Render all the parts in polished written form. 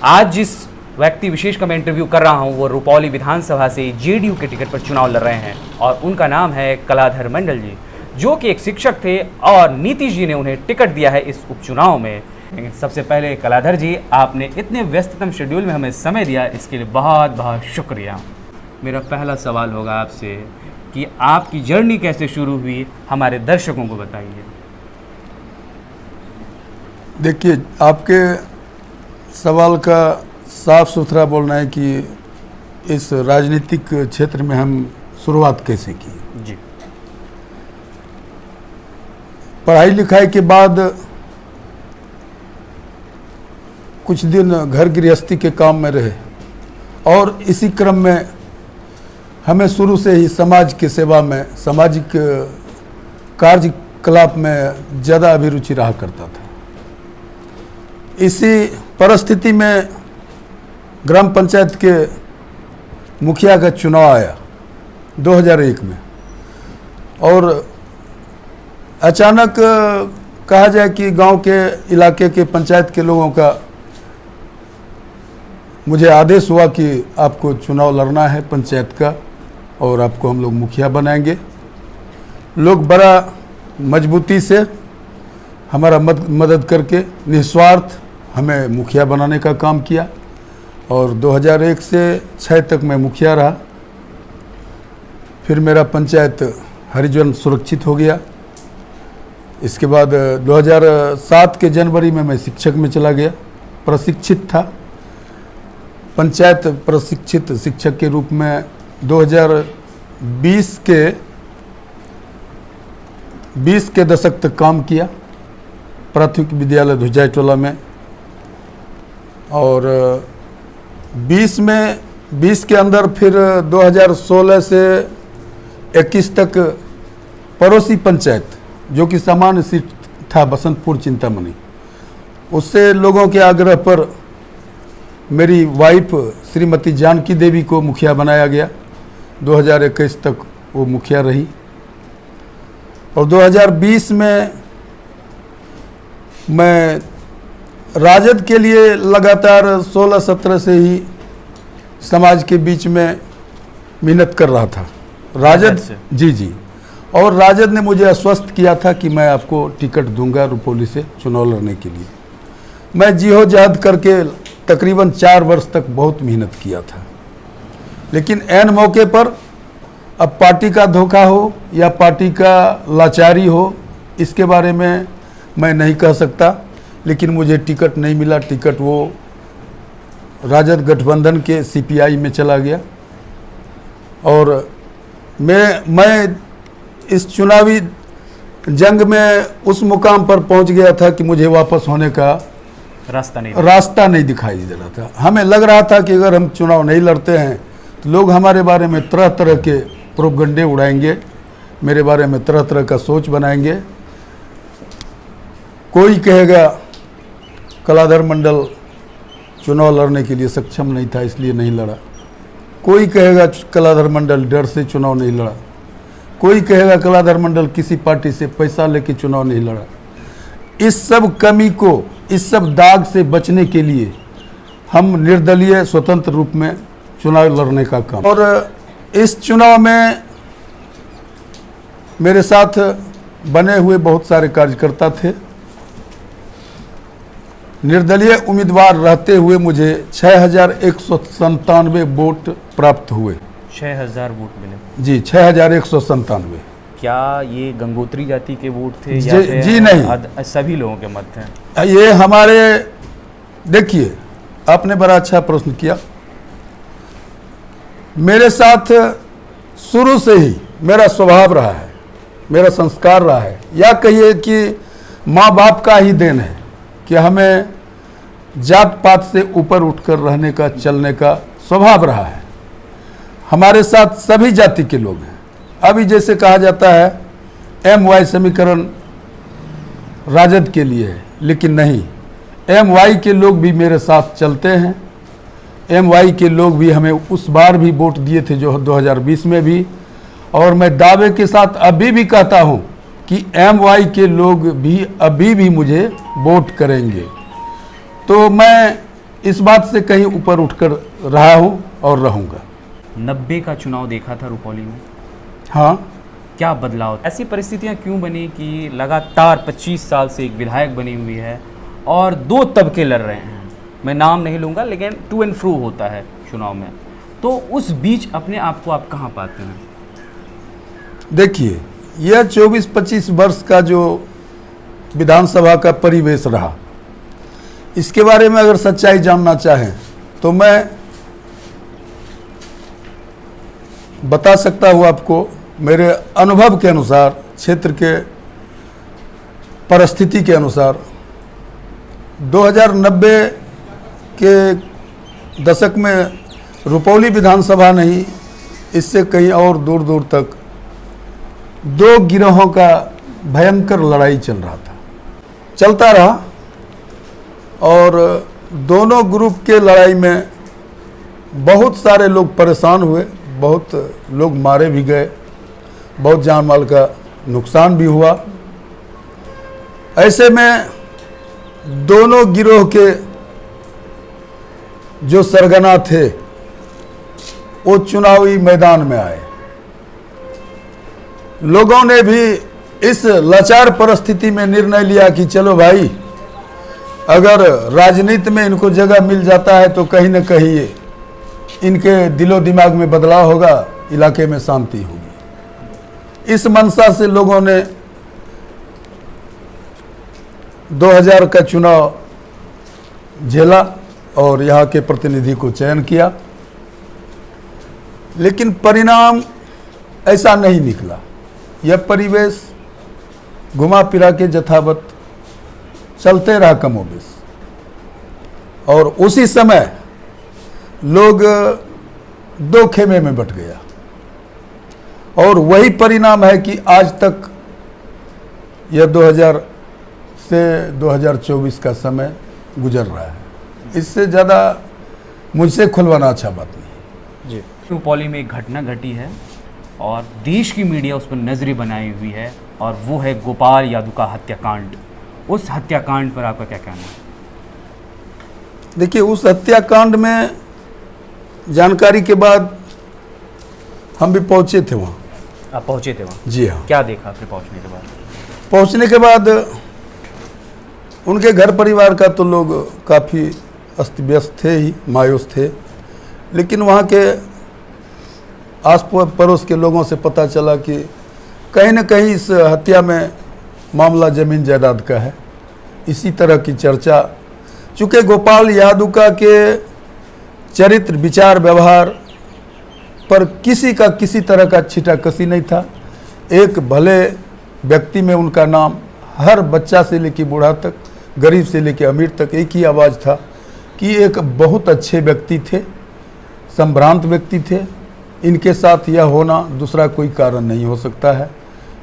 आज जिस व्यक्ति विशेष का मैं इंटरव्यू कर रहा हूं वो रुपौली विधानसभा से जेडीयू के टिकट पर चुनाव लड़ रहे हैं और उनका नाम है कलाधर मंडल जी, जो कि एक शिक्षक थे और नीतीश जी ने उन्हें टिकट दिया है इस उपचुनाव में। सबसे पहले कलाधर जी, आपने इतने व्यस्ततम शेड्यूल में हमें समय दिया, इसके लिए बहुत बहुत शुक्रिया। मेरा पहला सवाल होगा आपसे कि आपकी जर्नी कैसे शुरू हुई, हमारे दर्शकों को बताइए। देखिए, आपके सवाल का साफ सुथरा बोलना है कि इस राजनीतिक क्षेत्र में हम शुरुआत कैसे की जी। पढ़ाई लिखाई के बाद कुछ दिन घर गृहस्थी के काम में रहे और इसी क्रम में हमें शुरू से ही समाज की सेवा में, सामाजिक कार्यकलाप में ज़्यादा अभिरुचि रहा करता था। इसी परिस्थिति में ग्राम पंचायत के मुखिया का चुनाव आया 2001 में और अचानक कहा जाए कि गांव के इलाके के पंचायत के लोगों का मुझे आदेश हुआ कि आपको चुनाव लड़ना है पंचायत का और आपको हम लोग मुखिया बनाएंगे। लोग बड़ा मजबूती से हमारा मदद करके निस्वार्थ हमें मुखिया बनाने का काम किया और 2001 से 6 तक मैं मुखिया रहा। फिर मेरा पंचायत हरिजन सुरक्षित हो गया। इसके बाद 2007 के जनवरी में मैं शिक्षक में चला गया, प्रशिक्षित था। पंचायत प्रशिक्षित शिक्षक के रूप में 2020 के दशक तक काम किया प्राथमिक विद्यालय धुजाईटोला में और 20 के अंदर फिर 2016 से 21 तक पड़ोसी पंचायत जो कि सामान्य सीट था बसंतपुर चिंतामणि, उससे लोगों के आग्रह पर मेरी वाइफ श्रीमती जानकी देवी को मुखिया बनाया गया। 2021 तक वो मुखिया रही और 2020 में मैं राजद के लिए लगातार 16-17 से ही समाज के बीच में मेहनत कर रहा था। राजद जी और राजद ने मुझे आश्वस्त किया था कि मैं आपको टिकट दूंगा रुपौली से चुनाव लड़ने के लिए। मैं जीहोजहद करके तकरीबन 4 वर्ष तक बहुत मेहनत किया था, लेकिन ऐन मौके पर अब पार्टी का धोखा हो या पार्टी का लाचारी हो, इसके बारे में मैं नहीं कह सकता, लेकिन मुझे टिकट नहीं मिला। टिकट वो राजद गठबंधन के सीपीआई में चला गया और मैं इस चुनावी जंग में उस मुकाम पर पहुंच गया था कि मुझे वापस होने का रास्ता नहीं दिखाई दे रहा था। हमें लग रहा था कि अगर हम चुनाव नहीं लड़ते हैं तो लोग हमारे बारे में तरह तरह के प्रोपगंडे उड़ाएंगे, मेरे बारे में तरह तरह का सोच बनाएंगे। कोई कहेगा कलाधर मंडल चुनाव लड़ने के लिए सक्षम नहीं था इसलिए नहीं लड़ा, कोई कहेगा कलाधर मंडल डर से चुनाव नहीं लड़ा, कोई कहेगा कलाधर मंडल किसी पार्टी से पैसा लेके चुनाव नहीं लड़ा। इस सब कमी को, इस सब दाग से बचने के लिए हम निर्दलीय स्वतंत्र रूप में चुनाव लड़ने का काम, और इस चुनाव में मेरे साथ बने हुए बहुत सारे कार्यकर्ता थे। निर्दलीय उम्मीदवार रहते हुए मुझे 6197 वोट प्राप्त हुए। 6000 वोट मिले जी, 6197। क्या ये गंगोत्री जाति के वोट थे जी, या फिर जी नहीं, सभी लोगों के मत थे? ये हमारे, देखिए आपने बड़ा अच्छा प्रश्न किया। मेरे साथ शुरू से ही मेरा स्वभाव रहा है, मेरा संस्कार रहा है, या कहिए कि माँ बाप का ही देन है कि हमें जात पात से ऊपर उठकर रहने का, चलने का स्वभाव रहा है। हमारे साथ सभी जाति के लोग हैं। अभी जैसे कहा जाता है MY समीकरण राजद के लिए है, लेकिन नहीं, MY के लोग भी मेरे साथ चलते हैं। MY के लोग भी हमें उस बार भी वोट दिए थे जो 2020 में भी, और मैं दावे के साथ अभी भी कहता हूं कि MY के लोग भी अभी भी मुझे वोट करेंगे। तो मैं इस बात से कहीं ऊपर उठकर रहा हूँ और रहूँगा। 90 का चुनाव देखा था रुपौली में, हाँ, क्या बदलाव, ऐसी परिस्थितियां क्यों बनी कि लगातार 25 साल से एक विधायक बनी हुई है और दो तबके लड़ रहे हैं, मैं नाम नहीं लूँगा लेकिन टू एंड फ्रू होता है चुनाव में, तो उस बीच अपने आप को आप कहाँ पाते हैं? देखिए, यह 24-25 वर्ष का जो विधानसभा का परिवेश रहा, इसके बारे में अगर सच्चाई जानना चाहें तो मैं बता सकता हूँ आपको, मेरे अनुभव के अनुसार, क्षेत्र के परिस्थिति के अनुसार 2090 के दशक में रुपौली विधानसभा नहीं, इससे कहीं और दूर दूर तक दो गिरोहों का भयंकर लड़ाई चल रहा था, चलता रहा, और दोनों ग्रुप के लड़ाई में बहुत सारे लोग परेशान हुए, बहुत लोग मारे भी गए, बहुत जान माल का नुकसान भी हुआ। ऐसे में दोनों गिरोह के जो सरगना थे वो चुनावी मैदान में आए। लोगों ने भी इस लाचार परिस्थिति में निर्णय लिया कि चलो भाई, अगर राजनीति में इनको जगह मिल जाता है तो कहीं न कहीं इनके दिलो दिमाग में बदलाव होगा, इलाके में शांति होगी। इस मंशा से लोगों ने 2000 का चुनाव झेला और यहाँ के प्रतिनिधि को चयन किया, लेकिन परिणाम ऐसा नहीं निकला। यह परिवेश घुमा फिरा के यथावत चलते रहा कमोबेश, और उसी समय लोग दो खेमे में बट गया, और वही परिणाम है कि आज तक यह 2000 से 2024 का समय गुजर रहा है। इससे ज़्यादा मुझसे खुलवाना अच्छा बात नहीं जी। रुपौली में एक घटना घटी है और देश की मीडिया उस पर नजरें बनाई हुई है, और वो है गोपाल यादव का हत्याकांड। उस हत्याकांड पर आपका क्या कहना है? देखिए, उस हत्याकांड में जानकारी के बाद हम भी पहुंचे थे वहाँ। आप पहुंचे थे वहाँ? जी हाँ। क्या देखा फिर पहुंचने के बाद? पहुंचने के बाद उनके घर परिवार का तो लोग काफ़ी अस्त व्यस्त थे ही, मायूस थे, लेकिन वहाँ के आस पड़ोस के लोगों से पता चला कि कहीं न कहीं इस हत्या में मामला ज़मीन जायदाद का है। इसी तरह की चर्चा, चूँकि गोपाल यादव के चरित्र, विचार, व्यवहार पर किसी का किसी तरह का छिटाकसी नहीं था। एक भले व्यक्ति में उनका नाम हर बच्चा से लेकर बूढ़ा तक, गरीब से लेकर अमीर तक एक ही आवाज़ था कि एक बहुत अच्छे व्यक्ति थे, संभ्रांत व्यक्ति थे। इनके साथ यह होना दूसरा कोई कारण नहीं हो सकता है।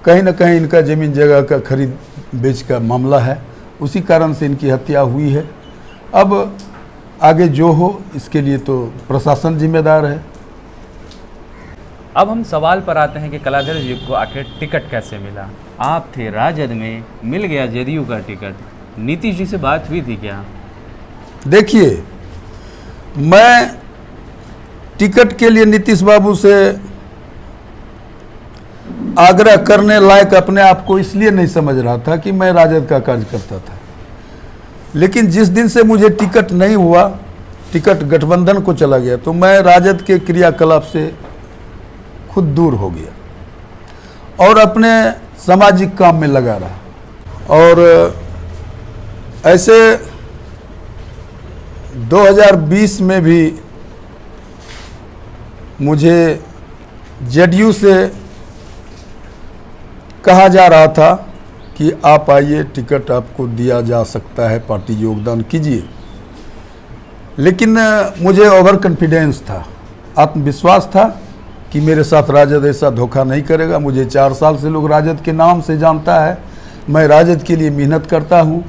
कहीं न कहीं इनका ज़मीन जगह का खरीद बेच का मामला है, उसी कारण से इनकी हत्या हुई है। अब आगे जो हो इसके लिए तो प्रशासन जिम्मेदार है। अब हम सवाल पर आते हैं कि कलाधर जी को आखिर टिकट कैसे मिला? आप थे राजद में, मिल गया जदयू का टिकट, नीतीश जी से बात हुई थी क्या? देखिए, मैं टिकट के लिए नीतीश बाबू से आग्रह करने लायक अपने आप को इसलिए नहीं समझ रहा था कि मैं राजद का कार्य करता था, लेकिन जिस दिन से मुझे टिकट नहीं हुआ, टिकट गठबंधन को चला गया, तो मैं राजद के क्रियाकलाप से खुद दूर हो गया और अपने सामाजिक काम में लगा रहा। और ऐसे 2020 में भी मुझे जेडीयू से कहा जा रहा था कि आप आइए, टिकट आपको दिया जा सकता है, पार्टी योगदान कीजिए। लेकिन मुझे ओवर कॉन्फिडेंस था, आत्मविश्वास था कि मेरे साथ राजद ऐसा धोखा नहीं करेगा। मुझे 4 साल से लोग राजद के नाम से जानता है, मैं राजद के लिए मेहनत करता हूँ।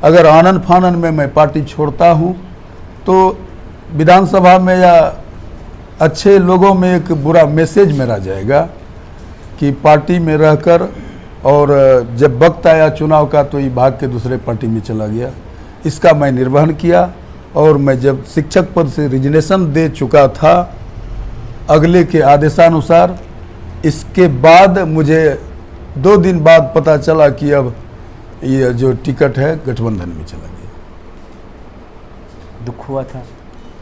अगर आनन फानन में मैं पार्टी छोड़ता हूँ तो विधानसभा में या अच्छे लोगों में एक बुरा मैसेज मेरा जाएगा कि पार्टी में रहकर, और जब वक्त आया चुनाव का तो ये भाग के दूसरे पार्टी में चला गया। इसका मैं निर्वहन किया और मैं जब शिक्षक पद से रिजिग्नेशन दे चुका था अगले के आदेशानुसार, इसके बाद मुझे 2 दिन बाद पता चला कि अब ये जो टिकट है गठबंधन में चला गया। दुख हुआ था?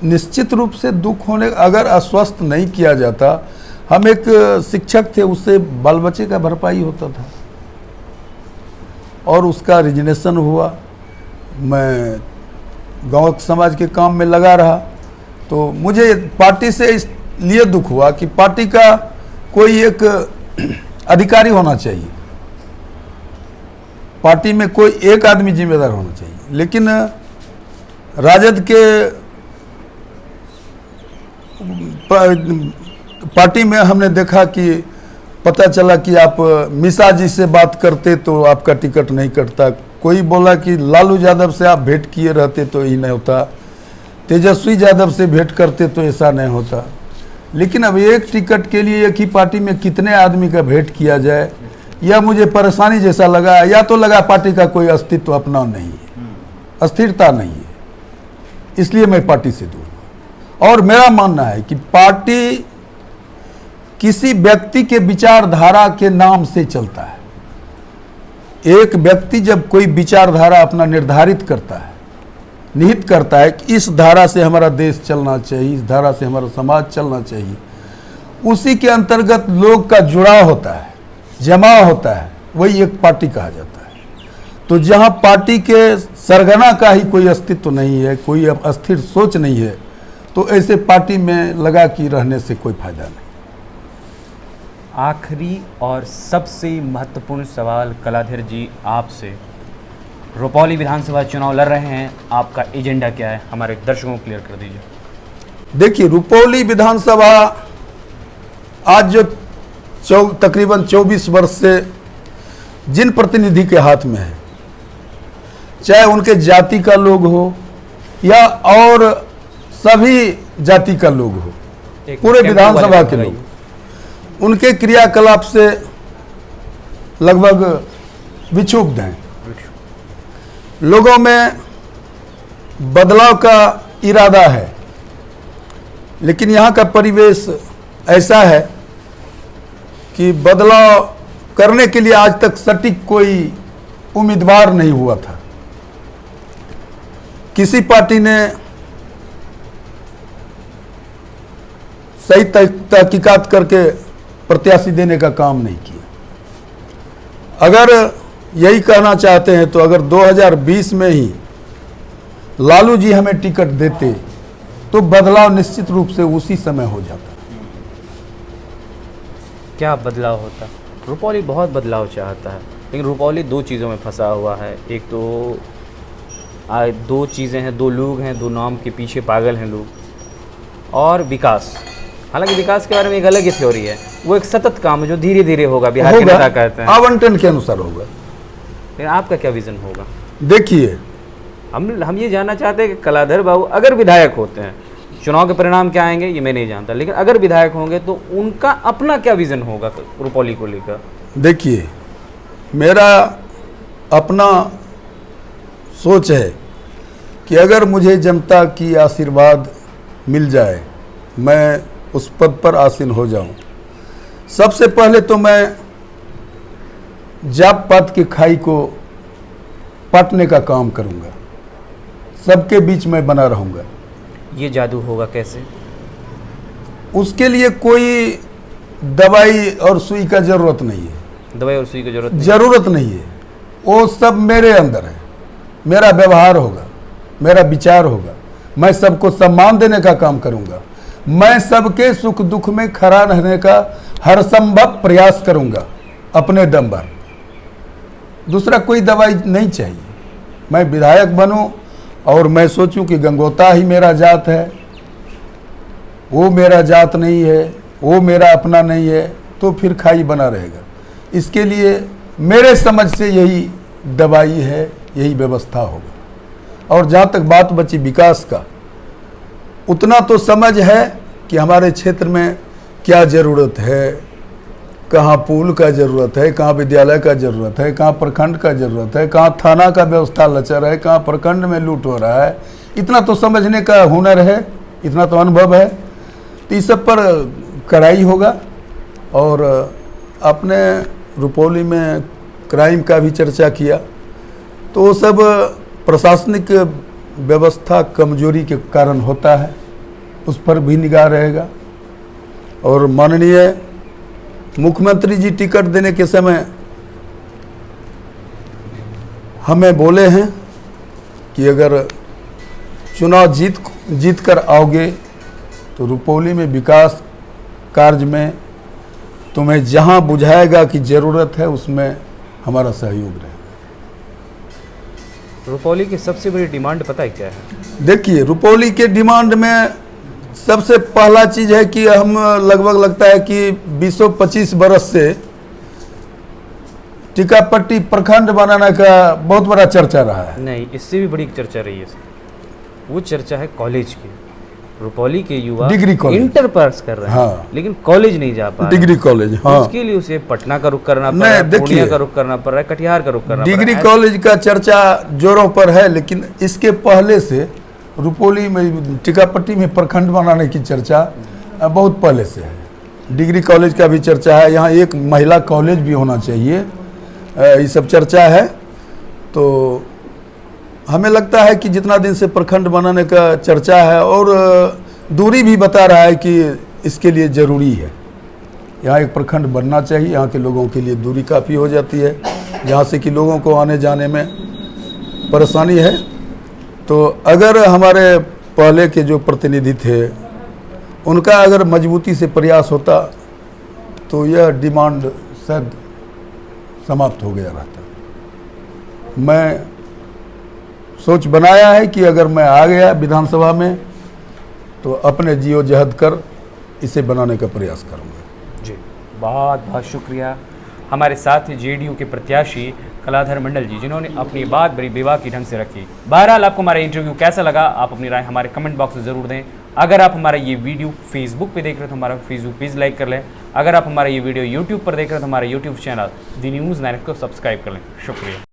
निश्चित रूप से दुख होने, अगर आश्वस्त नहीं किया जाता, हम एक शिक्षक थे, उससे बाल बच्चे का भरपाई होता था और उसका रिजिग्नेशन हुआ। मैं गांव समाज के काम में लगा रहा, तो मुझे पार्टी से इसलिए दुख हुआ कि पार्टी का कोई एक अधिकारी होना चाहिए, पार्टी में कोई एक आदमी जिम्मेदार होना चाहिए। लेकिन राजद के पार्टी में हमने देखा कि पता चला कि आप मिश्रा जी से बात करते तो आपका टिकट नहीं कटता, कोई बोला कि लालू यादव से आप भेंट किए रहते तो ही नहीं होता, तेजस्वी यादव से भेंट करते तो ऐसा नहीं होता। लेकिन अब एक टिकट के लिए एक ही पार्टी में कितने आदमी का भेंट किया जाए, यह मुझे परेशानी जैसा लगा। या तो लगा पार्टी का कोई अस्तित्व अपना नहीं है, अस्थिरता नहीं है, इसलिए मैं पार्टी से दूर हूँ। और मेरा मानना है कि पार्टी किसी व्यक्ति के विचारधारा के नाम से चलता है। एक व्यक्ति जब कोई विचारधारा अपना निर्धारित करता है, निहित करता है कि इस धारा से हमारा देश चलना चाहिए, इस धारा से हमारा समाज चलना चाहिए, उसी के अंतर्गत लोग का जुड़ाव होता है, जमाव होता है, वही एक पार्टी कहा जाता है। तो जहां पार्टी के सरगना का ही कोई अस्तित्व नहीं है, कोई अब अस्थिर सोच नहीं है, तो ऐसे पार्टी में लगा कि रहने से कोई फायदा नहीं। आखिरी और सबसे महत्वपूर्ण सवाल कलाधर जी आपसे, रुपौली विधानसभा चुनाव लड़ रहे हैं, आपका एजेंडा क्या है, हमारे दर्शकों को क्लियर कर दीजिए। देखिए, रुपौली विधानसभा आज जो तकरीबन 24 वर्ष से जिन प्रतिनिधि के हाथ में है, चाहे उनके जाति का लोग हो या और सभी जाति का लोग हो, पूरे विधानसभा के लोग, उनके क्रियाकलाप से लगभग विक्षुब्ध हैं। लोगों में बदलाव का इरादा है, लेकिन यहाँ का परिवेश ऐसा है कि बदलाव करने के लिए आज तक सटीक कोई उम्मीदवार नहीं हुआ था। किसी पार्टी ने सही तहकीकात करके प्रत्याशी देने का काम नहीं किया। अगर यही कहना चाहते हैं तो अगर 2020 में ही लालू जी हमें टिकट देते तो बदलाव निश्चित रूप से उसी समय हो जाता। क्या बदलाव होता? रुपौली बहुत बदलाव चाहता है, लेकिन रुपौली 2 चीज़ों में फंसा हुआ है। एक तो 2 चीज़ें हैं, 2 लोग हैं, 2 नाम के पीछे पागल हैं लोग, और विकास। हालांकि विकास के बारे में एक अलग ही थ्योरी है, वो एक सतत काम है जो धीरे धीरे होगा, बिहार के नेता कहते हैं, आवंटन के अनुसार होगा। लेकिन आपका क्या विजन होगा? देखिए, हम ये जानना चाहते हैं कि कलाधर बाबू अगर विधायक होते हैं, चुनाव के परिणाम क्या आएंगे ये मैं नहीं जानता, लेकिन अगर विधायक होंगे तो उनका अपना क्या विजन होगा रुपौली को लेकर? देखिए, मेरा अपना सोच है कि अगर मुझे जनता की आशीर्वाद मिल जाए, मैं उस पद पर आसीन हो जाऊं, सबसे पहले तो मैं जात पात की खाई को पाटने का काम करूंगा, सबके बीच में बना रहूंगा। ये जादू होगा कैसे? उसके लिए कोई दवाई और सुई का जरूरत नहीं है। दवाई और सुई की जरूरत नहीं है, वो सब मेरे अंदर है। मेरा व्यवहार होगा, मेरा विचार होगा, मैं सबको सम्मान देने का काम करूंगा, मैं सबके सुख दुख में खड़ा रहने का हर संभव प्रयास करूंगा अपने दम पर। दूसरा कोई दवाई नहीं चाहिए। मैं विधायक बनूं और मैं सोचूं कि गंगोता ही मेरा जात है, वो मेरा जात नहीं है, वो मेरा अपना नहीं है, तो फिर खाई बना रहेगा। इसके लिए मेरे समझ से यही दवाई है, यही व्यवस्था होगा। और जहाँ तक बात बची विकास का, उतना तो समझ है कि हमारे क्षेत्र में क्या ज़रूरत है, कहाँ पुल का ज़रूरत है, कहाँ विद्यालय का ज़रूरत है, कहाँ प्रखंड का ज़रूरत है, कहाँ थाना का व्यवस्था लचर है, कहाँ प्रखंड में लूट हो रहा है, इतना तो समझने का हुनर है, इतना तो अनुभव है, तो इस सब पर कड़ाई होगा। और आपने रुपौली में क्राइम का भी चर्चा किया, तो वो सब प्रशासनिक व्यवस्था कमजोरी के कारण होता है, उस पर भी निगाह रहेगा। और माननीय मुख्यमंत्री जी टिकट देने के समय हमें बोले हैं कि अगर चुनाव जीत कर आओगे तो रुपौली में विकास कार्य में तुम्हें जहां बुझाएगा कि ज़रूरत है उसमें हमारा सहयोग रहेगा। रुपौली की सबसे बड़ी डिमांड पता है क्या है? देखिए, रुपौली के डिमांड में सबसे पहला चीज़ है कि हम लगभग लगता है कि 20-25 बरस से टीकापट्टी प्रखंड बनाने का बहुत बड़ा चर्चा रहा है। नहीं, इससे भी बड़ी चर्चा रही है। वो चर्चा है कॉलेज की। रुपौली के युवा डिग्री कॉलेज इंटर पास कर रहे हैं, हाँ, लेकिन कॉलेज नहीं जा पा रहे। डिग्री कॉलेज, हाँ, उसके लिए उसे पटना का रुख करना पड़ रहा है, पूर्णिया का रुख करना पड़ रहा है, कटिहार का रुख करना पड़ रहा है। डिग्री कॉलेज का चर्चा जोरों पर है, लेकिन इसके पहले से रुपौली में टीकापट्टी में प्रखंड बनाने की चर्चा बहुत पहले से है। डिग्री कॉलेज का भी चर्चा है, यहाँ एक महिला कॉलेज भी होना चाहिए, ये सब चर्चा है। तो हमें लगता है कि जितना दिन से प्रखंड बनाने का चर्चा है, और दूरी भी बता रहा है कि इसके लिए ज़रूरी है, यहाँ एक प्रखंड बनना चाहिए। यहाँ के लोगों के लिए दूरी काफ़ी हो जाती है, जहाँ से कि लोगों को आने जाने में परेशानी है। तो अगर हमारे पहले के जो प्रतिनिधि थे उनका अगर मजबूती से प्रयास होता तो यह डिमांड शायद समाप्त हो गया रहता। मैं सोच बनाया है कि अगर मैं आ गया विधानसभा में तो अपने जीओ-जहद कर इसे बनाने का प्रयास करूंगा। जी, बहुत बहुत शुक्रिया। हमारे साथ जेडीयू के प्रत्याशी कलाधर मंडल जी, जिन्होंने अपनी बात बड़ी बेबाकी ढंग से रखी। बहरहाल, आपको हमारा इंटरव्यू कैसा लगा, आप अपनी राय हमारे कमेंट बॉक्स में ज़रूर दें। अगर आप हमारा ये वीडियो फेसबुक पे देख रहे हो तो हमारा फेसबुक पेज लाइक कर लें। अगर आप हमारा ये वीडियो यूट्यूब पर देख रहे हो तो हमारा यूट्यूब चैनल दी न्यूज़ 9 को सब्सक्राइब कर लें। शुक्रिया।